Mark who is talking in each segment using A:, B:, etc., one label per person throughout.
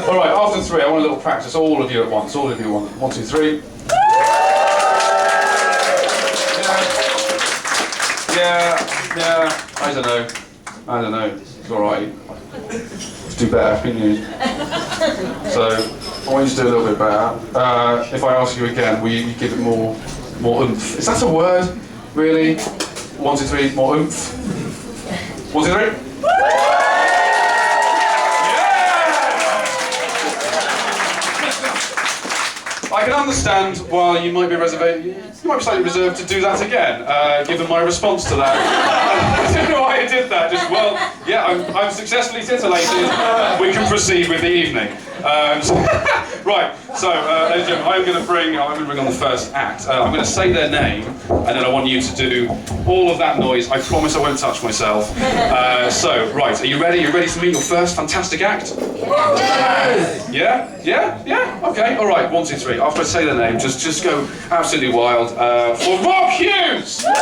A: All right, after 3, I want a little practice. All of you at once. All of you. 1, 2, 3. Yeah. I don't know. It's all right. Do better, couldn't you? So I want you to do a little bit better. If I ask you again, will you give it more oomph? Is that a word? Really? 1, 2, 3, more oomph. 1, 2, 3. I can understand why you might be slightly reserved to do that again, given my response to that. I don't know why I did that. Just I'm successfully titillated. We can proceed with the evening. Right. So, ladies and gentlemen, I'm going to bring on the first act. I'm going to say their name, and then I want you to do all of that noise. I promise I won't touch myself. Right. Are you ready? Are you ready to meet your first fantastic act? Yeah? Okay, all right, 1, 2, 3. After I say their name, just go absolutely wild for Mark Hughes!
B: All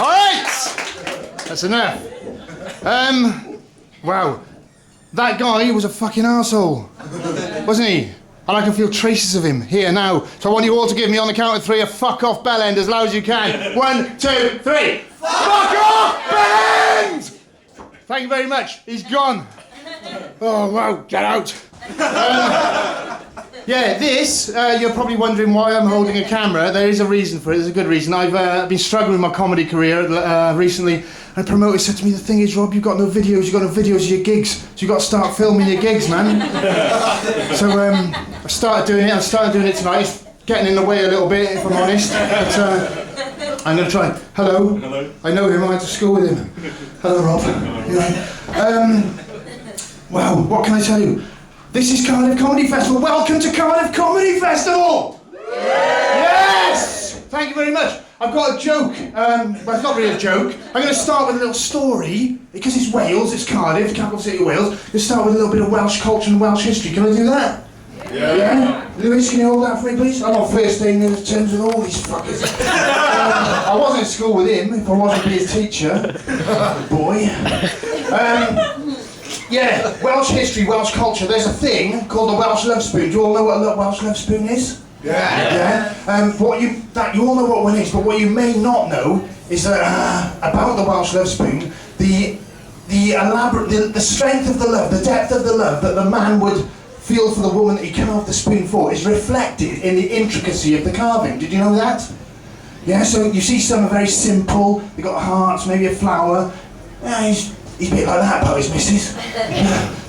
B: right! That's enough. Wow. That guy was a fucking arsehole, wasn't he? And I can feel traces of him here now. So I want you all to give me on the count of 3 a fuck off bell end as loud as you can. 1, 2, 3. Fuck off bell end! Thank you very much. He's gone. Oh, wow, get out. This, you're probably wondering why I'm holding a camera. There is a reason for it, there's a good reason. I've been struggling with my comedy career recently. A promoter said to me, the thing is, Rob, you've got no videos of your gigs. So you've got to start filming your gigs, man. So I started doing it tonight. It's getting in the way a little bit, if I'm honest. But I'm going to try. Hello. I know him, I went to school with him. Hello, Rob. Wow, what can I tell you? This is Cardiff Comedy Festival. Welcome to Cardiff Comedy Festival! Yes! Thank you very much. I've got a joke. Well, it's not really a joke. I'm going to start with a little story. Because it's Wales, it's Cardiff, capital city of Wales. Let's start with a little bit of Welsh culture and Welsh history. Can I do that? Yeah? Lewis, can you hold that for me, please? I'm on first day in terms with all these fuckers. I wasn't at school with him, if I wasn't be his teacher. Boy. Welsh history, Welsh culture. There's a thing called the Welsh Love Spoon. Do you all know what a Welsh Love Spoon is? Yeah. You all know what one is, but what you may not know is that about the Welsh Love Spoon, the strength of the love, the depth of the love that the man would feel for the woman that he carved the spoon for is reflected in the intricacy of the carving. Did you know that? Yeah. So you see some are very simple. They got hearts, maybe a flower. Yeah, he's a bit like that about his missus.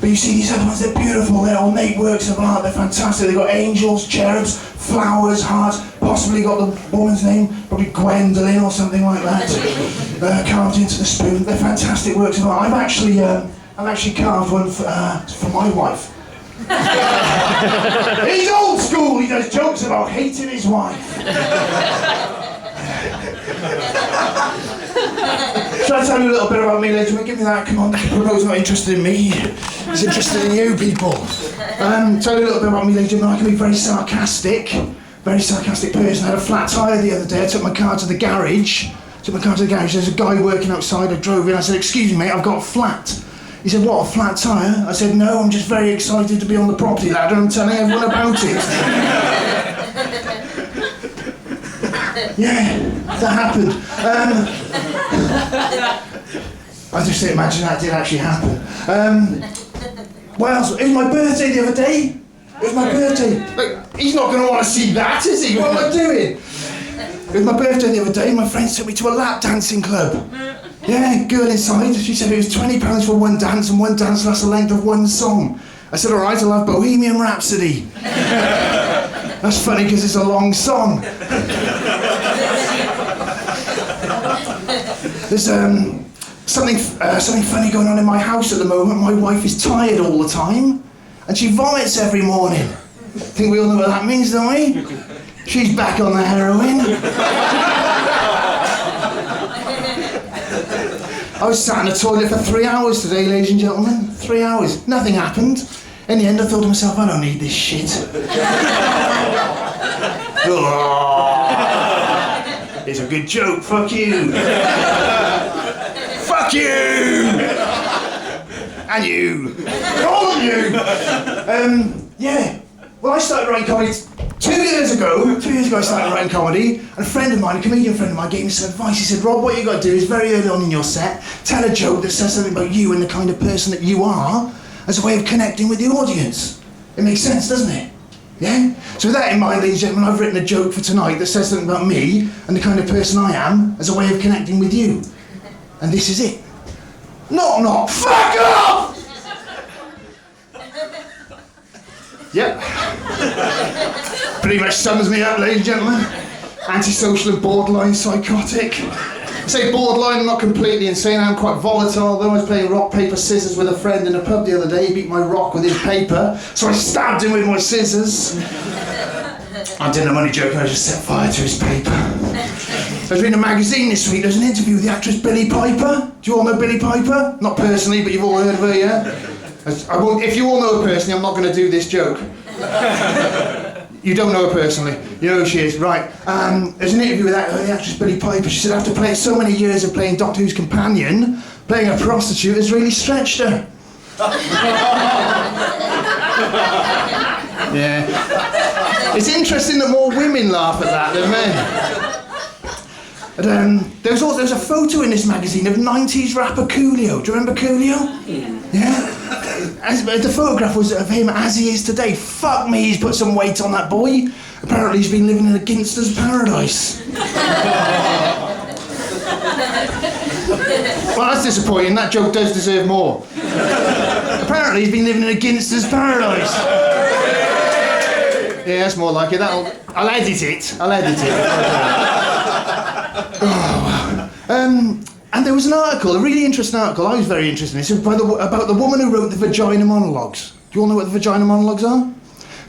B: But you see these other ones, they're beautiful, they're ornate works of art, they're fantastic. They've got angels, cherubs, flowers, hearts, possibly got the woman's name, probably Gwendolyn or something like that, carved into the spoon. They're fantastic works of art. I've actually carved one for my wife. He's old school, he does jokes about hating his wife. Should I tell you a little bit about me, ladies and gentlemen? Give me that, come on. The promoter's not interested in me. He's interested in you people. Tell you a little bit about me, ladies and gentlemen. I can be very sarcastic person. I had a flat tyre the other day. I took my car to the garage. There's a guy working outside. I drove in. I said, excuse me, mate, I've got a flat. He said, what, a flat tyre? I said, no, I'm just very excited to be on the property ladder and I'm telling everyone about it. Yeah, that happened. I just imagine that did actually happen. What else? It was my birthday the other day. It was my birthday. Like, he's not going to want to see that, is he? What am I doing? It was my birthday the other day. My friends took me to a lap dancing club. Yeah, girl inside. She said it was £20 for one dance, and one dance lasts the length of one song. I said, all right, I'll have Bohemian Rhapsody. That's funny because it's a long song. There's something funny going on in my house at the moment. My wife is tired all the time, and she vomits every morning. I think we all know what that means, don't we? She's back on the heroin. I was sat in the toilet for 3 hours today, ladies and gentlemen. 3 hours. Nothing happened. In the end, I thought to myself, I don't need this shit. Oh, it's a good joke. Fuck you. Fuck you. And you. All of you. Yeah. Well, I started writing comedy 2 years ago. 2 years ago, I started writing comedy, and a friend of mine, a comedian friend of mine, gave me some advice. He said, Rob, what you got to do is very early on in your set, tell a joke that says something about you and the kind of person that you are, as a way of connecting with the audience. It makes sense, doesn't it? Yeah? So with that in mind, ladies and gentlemen, I've written a joke for tonight that says something about me and the kind of person I am, as a way of connecting with you. And this is it. Knock, fuck off! Yep. Pretty much sums me up, ladies and gentlemen. Antisocial and borderline psychotic. I say borderline, I'm not completely insane, I'm quite volatile though. I was playing rock, paper, scissors with a friend in a pub the other day. He beat my rock with his paper, so I stabbed him with my scissors. I didn't have any joke, I just set fire to his paper. I was reading a magazine this week, there's an interview with the actress Billie Piper. Do you all know Billie Piper? Not personally, but you've all heard of her, yeah? If you all know her personally, I'm not going to do this joke. You don't know her personally. You know who she is, right. There's an interview with the actress Billie Piper. She said after playing so many years of playing Doctor Who's companion, playing a prostitute has really stretched her. Yeah. It's interesting that more women laugh at that than men. But, there's a photo in this magazine of 90s rapper Coolio. Do you remember Coolio? Yeah? The photograph was of him as he is today. Fuck me, he's put some weight on that boy. Apparently he's been living in a gangster's paradise. Well, that's disappointing. That joke does deserve more. Apparently he's been living in a gangster's paradise. Yeah, that's more like it. I'll edit it. And there was an article, a really interesting article. I was very interested in this. It was about the woman who wrote the Vagina Monologues. Do you all know what the Vagina Monologues are?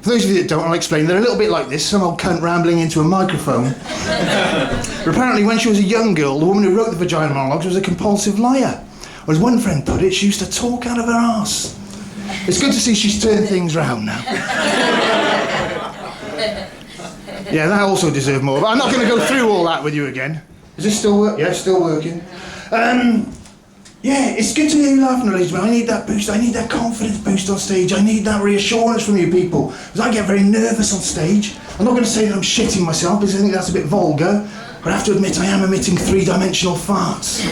B: For those of you that don't, I'll explain. They're a little bit like this, some old cunt rambling into a microphone. But apparently when she was a young girl, the woman who wrote the Vagina Monologues was a compulsive liar. Or as one friend put it, she used to talk out of her arse. It's good to see she's turned things round now. Yeah, that also deserved more. But I'm not going to go through all that with you again. Is this still working? Yeah, it's still working. Yeah, it's good to hear you laughing, ladies, but I need that boost. I need that confidence boost on stage. I need that reassurance from you people. Because I get very nervous on stage. I'm not going to say that I'm shitting myself because I think that's a bit vulgar. But I have to admit I am emitting three-dimensional farts.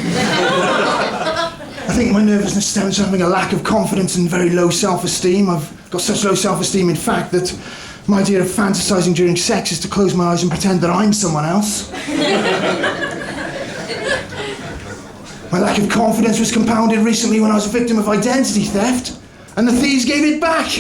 B: I think my nervousness stems from having a lack of confidence and very low self-esteem. I've got such low self-esteem, in fact, that my idea of fantasising during sex is to close my eyes and pretend that I'm someone else. My lack of confidence was compounded recently when I was a victim of identity theft, and the thieves gave it back.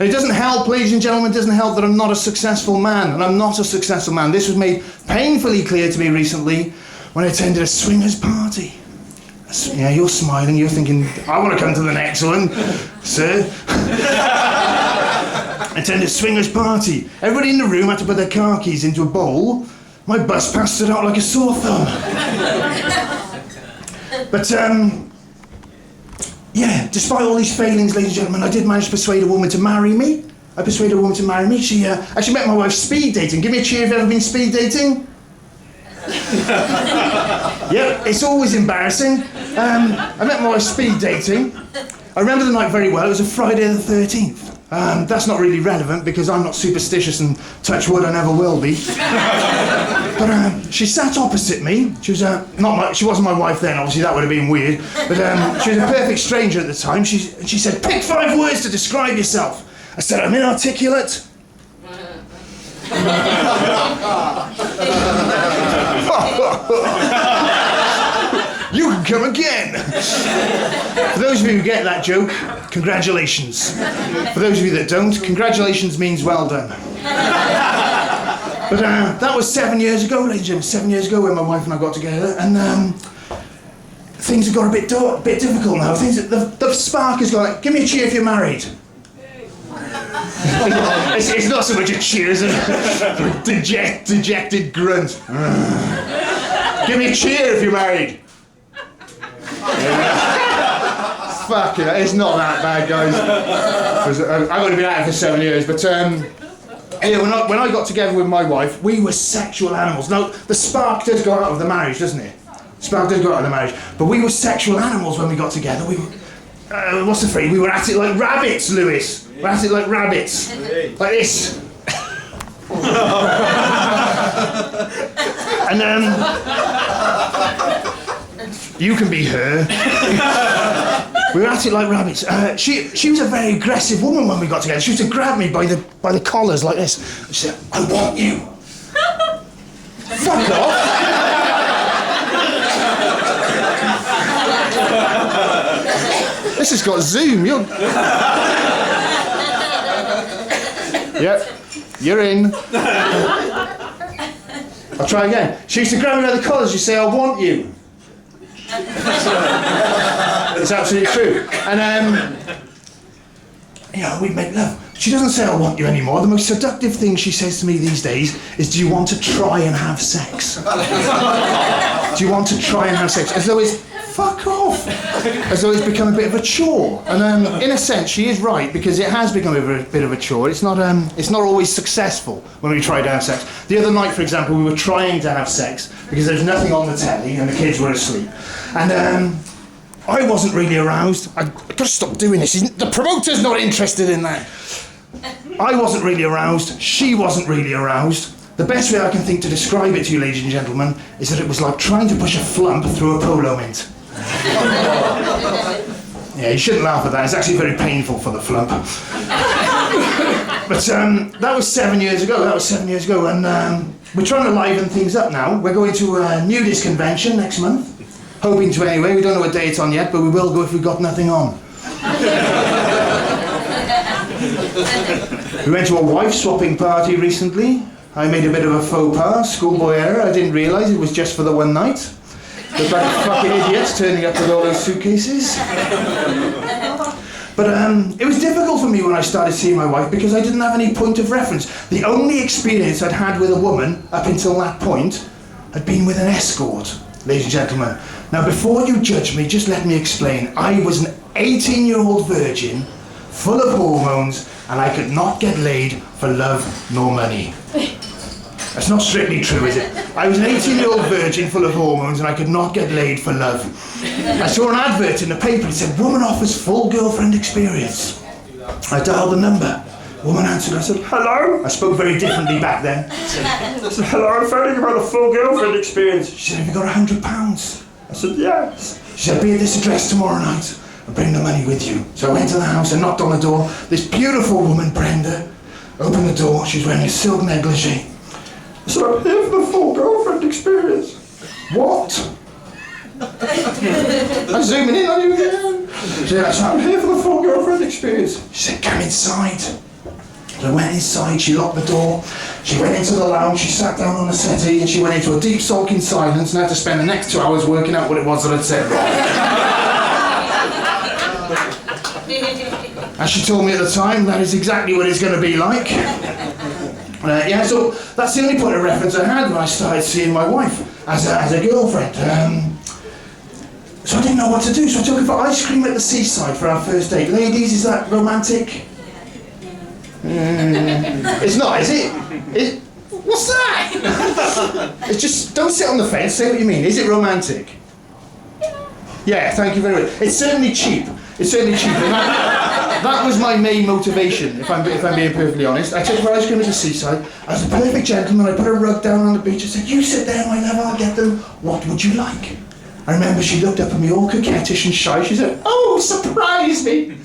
B: And it doesn't help, ladies and gentlemen, it doesn't help that I'm not a successful man, and I'm not a successful man. This was made painfully clear to me recently when I attended a swingers party. Yeah, you're smiling, you're thinking, I want to come to the next one, sir. I attended a swingers party. Everybody in the room had to put their car keys into a bowl. My bus pass stood out like a sore thumb. But, yeah, despite all these failings, ladies and gentlemen, I did manage to persuade a woman to marry me. I persuaded a woman to marry me. She actually met my wife speed dating. Give me a cheer if you've ever been speed dating. Yep, it's always embarrassing. I met my wife speed dating. I remember the night very well. It was a Friday the 13th. That's not really relevant because I'm not superstitious and touch wood I never will be. But she sat opposite me. She was she wasn't my wife then, obviously that would have been weird. But she was a perfect stranger at the time. She said, pick 5 words to describe yourself. I said, I'm inarticulate. You can come again. For those of you who get that joke, congratulations. For those of you that don't, congratulations means well done. But that was 7 years ago, ladies and gentlemen, 7 years ago when my wife and I got together, and things have got a bit difficult now. The spark has gone. Give me a cheer if you're married. It's not so much a cheer as a dejected grunt. Give me a cheer if you're married. Fuck it, it's not that bad, guys. I've only been at it for 7 years, but yeah, when I got together with my wife, we were sexual animals. Now, the spark does go out of the marriage, doesn't it? Spark does go out of the marriage. But we were sexual animals when we got together. We were, what's the phrase? We were at it like rabbits, Lewis. We were at it like rabbits. Like this. And you can be her. We were at it like rabbits. She was a very aggressive woman when we got together. She used to grab me by the collars like this. She said, "I want you." Fuck off. This has got zoom. Yep, you're in. I'll try again. She used to grab me by the collars. She'd say, "I want you." It's absolutely true. And we'd make love. She doesn't say "I want you" anymore. The most seductive thing she says to me these days is, "Do you want to try and have sex?" Do you want to try and have sex? As though it's fuck off. As though it's become a bit of a chore. And in a sense, she is right, because it has become a bit of a chore. It's not always successful when we try to have sex. The other night, for example, we were trying to have sex because there's nothing on the telly and the kids were asleep. And I wasn't really aroused. I've got to stop doing this. The promoter's not interested in that. I wasn't really aroused. She wasn't really aroused. The best way I can think to describe it to you, ladies and gentlemen, is that it was like trying to push a flump through a polo mint. Yeah, you shouldn't laugh at that. It's actually very painful for the flump. But that was 7 years ago. And we're trying to liven things up now. We're going to a nudist convention next month. Hoping to anyway. We don't know what day it's on yet, but we will go if we've got nothing on. We went to a wife-swapping party recently. I made a bit of a faux pas, schoolboy error. I didn't realise it was just for the one night. Looked like fucking idiots turning up with all those suitcases. But it was difficult for me when I started seeing my wife because I didn't have any point of reference. The only experience I'd had with a woman up until that point had been with an escort, ladies and gentlemen. Now, before you judge me, just let me explain. I was an 18-year-old virgin, full of hormones, and I could not get laid for love nor money. That's not strictly true, is it? I was an 18-year-old virgin full of hormones and I could not get laid for love. I saw an advert in the paper. It said, "Woman offers full girlfriend experience." I dialed the number. Woman answered. I said, "Hello?" I spoke very differently back then. I said, "Hello, I'm phoning about a full girlfriend experience." She said, "Have you got £100? I said, "Yes." She said, "Be at this address tomorrow night and bring the money with you." So I went to the house and knocked on the door. This beautiful woman, Brenda, opened the door. She was wearing a silk negligee. So I'm here for the full girlfriend experience. What? I'm zooming in on you again. She said, "I'm here for the full girlfriend experience." She said, "Come inside." So I went inside, she locked the door. She went into the lounge, she sat down on a settee, and she went into a deep sulking silence and had to spend the next 2 hours working out what it was that I'd said wrong. As she told me at the time, that is exactly what it's going to be like. So that's the only point of reference I had when I started seeing my wife as a girlfriend. So I didn't know what to do, so I took her for ice cream at the seaside for our first date. Ladies, is that romantic? It's not, is it? What's that? It's just, don't sit on the fence, say what you mean. Is it romantic? Yeah, thank you very much. It's certainly cheap. It's certainly cheap. And that was my main motivation, if I'm being perfectly honest. I took her ice cream at the seaside. I was a perfect gentleman. I put a rug down on the beach. I said, "You sit there, my love, I'll get them. What would you like?" I remember she looked up at me all coquettish and shy. She said, "Oh, surprise me."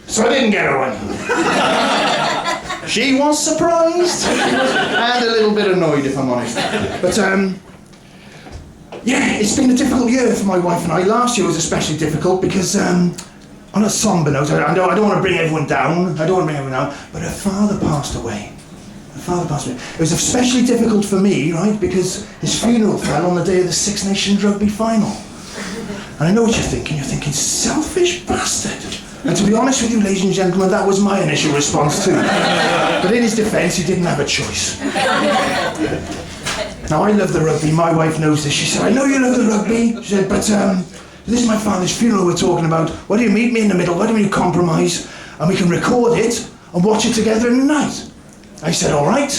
B: So I didn't get her one. She was surprised and a little bit annoyed, if I'm honest. But yeah, it's been a difficult year for my wife and I. Last year was especially difficult because on a somber note, I don't want to bring everyone down. But her father passed away. It was especially difficult for me, right, because his funeral fell on the day of the Six Nations rugby final. And I know what you're thinking. You're thinking, selfish bastard. And to be honest with you, ladies and gentlemen, that was my initial response too. But in his defence, he didn't have a choice. Now, I love the rugby. My wife knows this. She said, I know you love the rugby. She said, but this is my father's funeral we're talking about. Why don't you meet me in the middle? Why don't we compromise? And we can record it and watch it together in the night. I said, all right.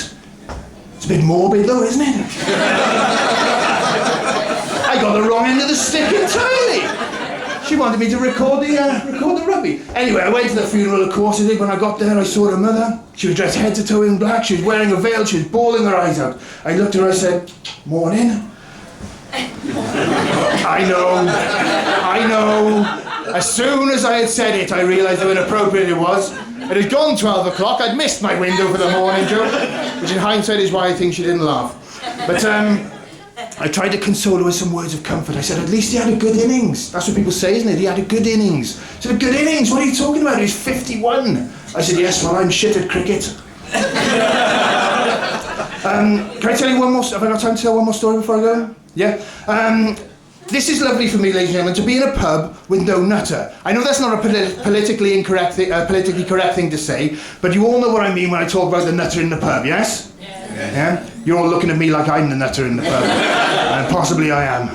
B: It's a bit morbid though, isn't it? I got the wrong end of the stick entirely. She wanted me to record the rugby. Anyway, I went to the funeral, of course I did. When I got there, I saw her mother. She was dressed head to toe in black. She was wearing a veil. She was bawling her eyes out. I looked at her, I said, morning. I know. As soon as I had said it, I realised how inappropriate it was. It had gone 12 o'clock. I'd missed my window for the morning joke, which in hindsight is why I think she didn't laugh. But I tried to console her with some words of comfort. I said, at least he had a good innings. That's what people say, isn't it? He had a good innings. I said, a good innings? What are you talking about? He was 51. I said, yes, well, I'm shit at cricket. Can I tell you one more? Have I got time to tell one more story before I go? Yeah. This is lovely for me, ladies and gentlemen, to be in a pub with no nutter. I know that's not a politically correct thing to say, but you all know what I mean when I talk about the nutter in the pub, yes? Yeah? You're all looking at me like I'm the nutter in the pub. And possibly I am.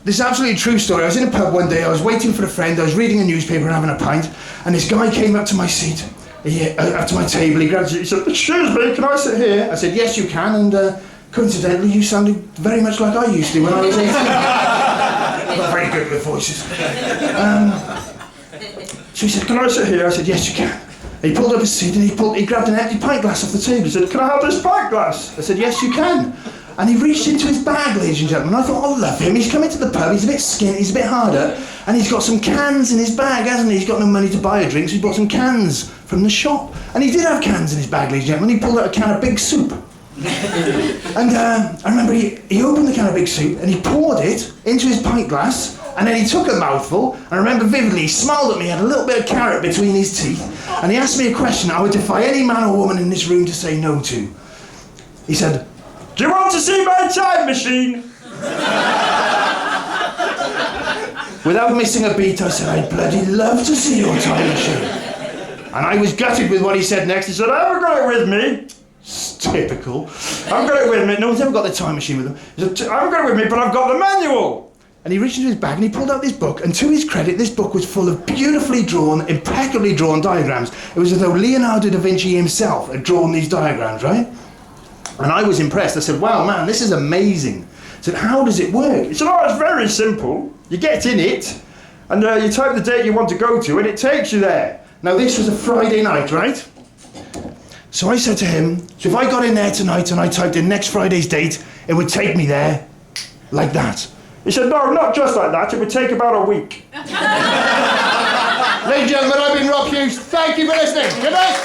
B: This is an absolutely true story. I was in a pub one day, I was waiting for a friend, I was reading a newspaper and having a pint, and this guy came up to my seat, up to my table, he grabbed it, he said, excuse me, can I sit here? I said, yes you can, and coincidentally you sounded very much like I used to when I was 18. I'm not very good with voices. So he said, can I sit here? I said, yes you can. He pulled up his seat and he grabbed an empty pint glass off the table. He said, can I have this pint glass? I said, yes you can. And he reached into his bag, ladies and gentlemen. I thought, I love him. He's come into the pub, he's a bit skinny, he's a bit harder, and he's got some cans in his bag, hasn't he? He's got no money to buy a drink, so he bought some cans from the shop. And he did have cans in his bag, ladies and gentlemen. He pulled out a can of Big Soup. And I remember he opened the can of Big Soup and he poured it into his pint glass, and then he took a mouthful, and I remember vividly, he smiled at me, had a little bit of carrot between his teeth, and he asked me a question I would defy any man or woman in this room to say no to. He said, do you want to see my time machine? Without missing a beat, I said, I'd bloody love to see your time machine. And I was gutted with what he said next. He said, I haven't got it with me. It's typical. I've got it with me. No one's ever got the time machine with them. He said, I haven't got it with me, but I've got the manual. And he reached into his bag and he pulled out this book, and to his credit, this book was full of beautifully drawn, impeccably drawn diagrams. It was as though Leonardo da Vinci himself had drawn these diagrams, right? And I was impressed. I said, wow, man, this is amazing. I said, how does it work? He said, oh, it's very simple. You get in it, and you type the date you want to go to, and it takes you there. Now, this was a Friday night, right? So I said to him, so if I got in there tonight and I typed in next Friday's date, it would take me there like that. He said, no, not just like that. It would take about a week. Ladies and gentlemen, I've been Rob Hughes. Thank you for listening. Good night.